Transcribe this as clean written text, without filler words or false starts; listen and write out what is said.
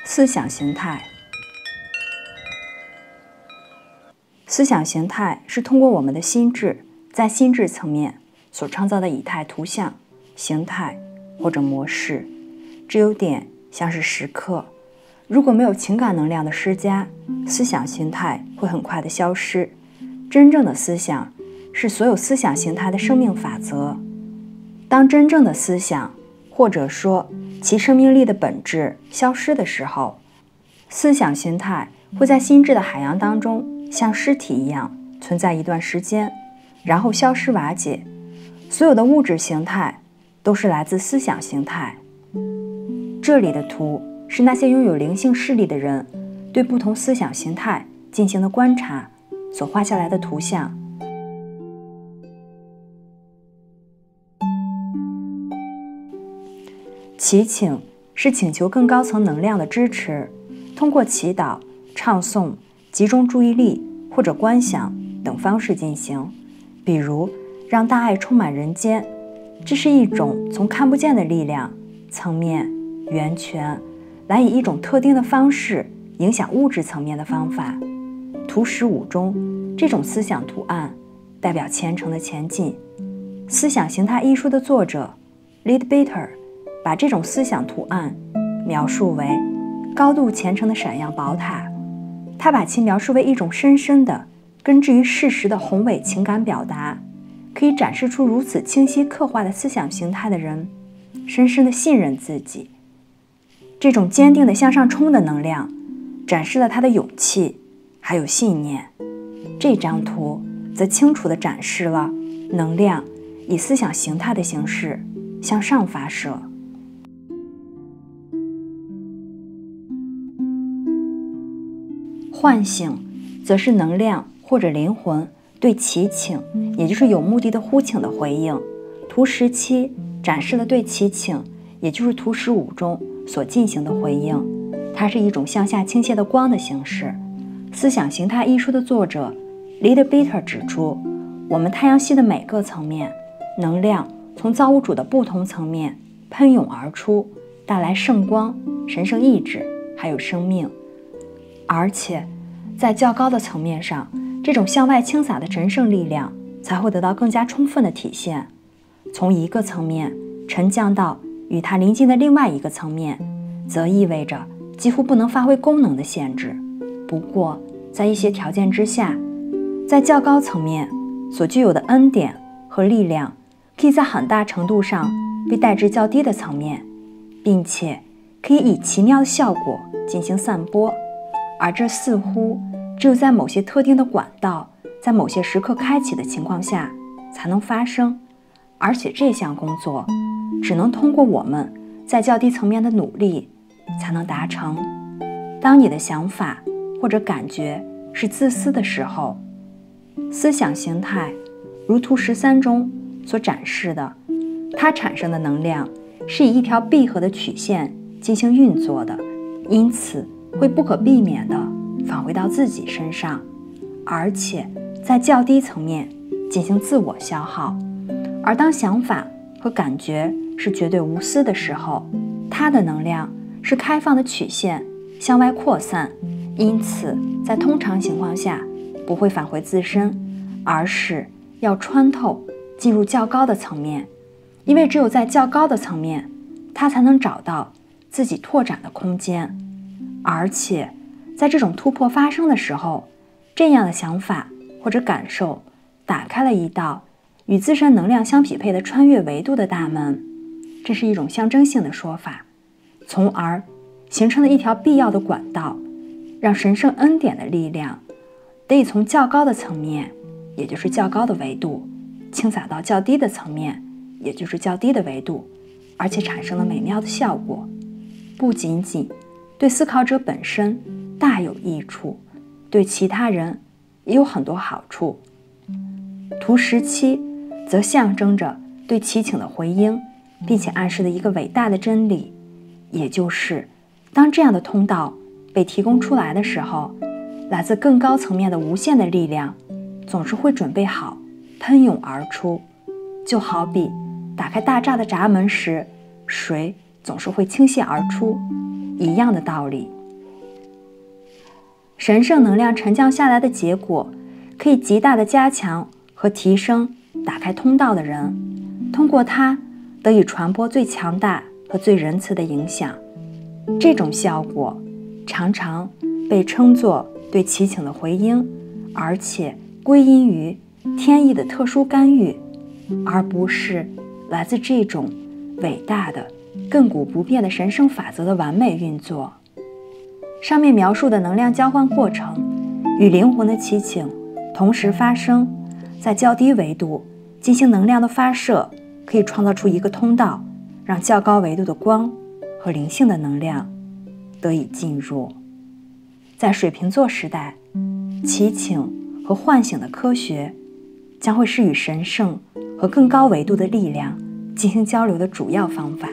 思想形态。思想形态是通过我们的心智，在心智层面所创造的以太图像、形态或者模式。这有点像是时刻，如果没有情感能量的施加，思想形态会很快的消失。真正的思想是所有思想形态的生命法则。当真正的思想，或者说其生命力的本质消失的时候，思想形态会在心智的海洋当中像尸体一样存在一段时间，然后消失瓦解。所有的物质形态都是来自思想形态。这里的图是那些拥有灵性视力的人对不同思想形态进行的观察所画下来的图像。祈请是请求更高层能量的支持，通过祈祷、唱诵、集中注意力或者观想等方式进行。比如让大爱充满人间，这是一种从看不见的力量层面源泉来以一种特定的方式影响物质层面的方法。图15中这种思想图案代表虔诚的前进。思想形态一书的作者 Leadbeater 把这种思想图案描述为高度虔诚的闪耀宝塔，他把其描述为一种深深的根植于事实的宏伟情感表达。可以展示出如此清晰刻画的思想形态的人深深的信任自己，这种坚定的向上冲的能量展示了他的勇气还有信念。这张图则清楚地展示了能量以思想形态的形式向上发射。唤醒则是能量或者灵魂对祈请，也就是有目的的呼请的回应。图17展示了对祈请，也就是图15中所进行的回应，它是一种向下倾泻的光的形式。思想形态一书的作者 Leadbeater 指出，我们太阳系的每个层面能量从造物主的不同层面喷涌而出，带来圣光、神圣意志还有生命。而且在较高的层面上，这种向外倾洒的神圣力量才会得到更加充分的体现。从一个层面沉降到与它临近的另外一个层面，则意味着几乎不能发挥功能的限制。不过在一些条件之下，在较高层面所具有的恩典和力量可以在很大程度上被带至较低的层面，并且可以以奇妙的效果进行散播。而这似乎只有在某些特定的管道，在某些时刻开启的情况下才能发生，而且这项工作只能通过我们在较低层面的努力才能达成。当你的想法或者感觉是自私的时候，思想形态如图13中所展示的，它产生的能量是以一条闭合的曲线进行运作的，因此会不可避免地返回到自己身上，而且在较低层面进行自我消耗。而当想法和感觉是绝对无私的时候，它的能量是开放的曲线向外扩散，因此在通常情况下不会返回自身，而是要穿透进入较高的层面，因为只有在较高的层面，它才能找到自己拓展的空间。而且在这种突破发生的时候，这样的想法或者感受打开了一道与自身能量相匹配的穿越维度的大门，这是一种象征性的说法，从而形成了一条必要的管道，让神圣恩典的力量得以从较高的层面，也就是较高的维度，倾洒到较低的层面，也就是较低的维度，而且产生了美妙的效果，不仅仅对思考者本身大有益处，对其他人也有很多好处。图17则象征着对祈请的回应，并且暗示了一个伟大的真理，也就是当这样的通道被提供出来的时候，来自更高层面的无限的力量总是会准备好喷涌而出，就好比打开大栅的闸门时，水总是会倾泻而出，一样的道理。神圣能量沉降下来的结果，可以极大的加强和提升打开通道的人，通过它得以传播最强大和最仁慈的影响。这种效果常常被称作对祈请的回应，而且归因于天意的特殊干预，而不是来自这种伟大的亘古不变的神圣法则的完美运作。上面描述的能量交换过程与灵魂的祈请同时发生，在较低维度进行能量的发射，可以创造出一个通道，让较高维度的光和灵性的能量得以进入。在水瓶座时代，祈请和唤醒的科学将会是与神圣和更高维度的力量进行交流的主要方法。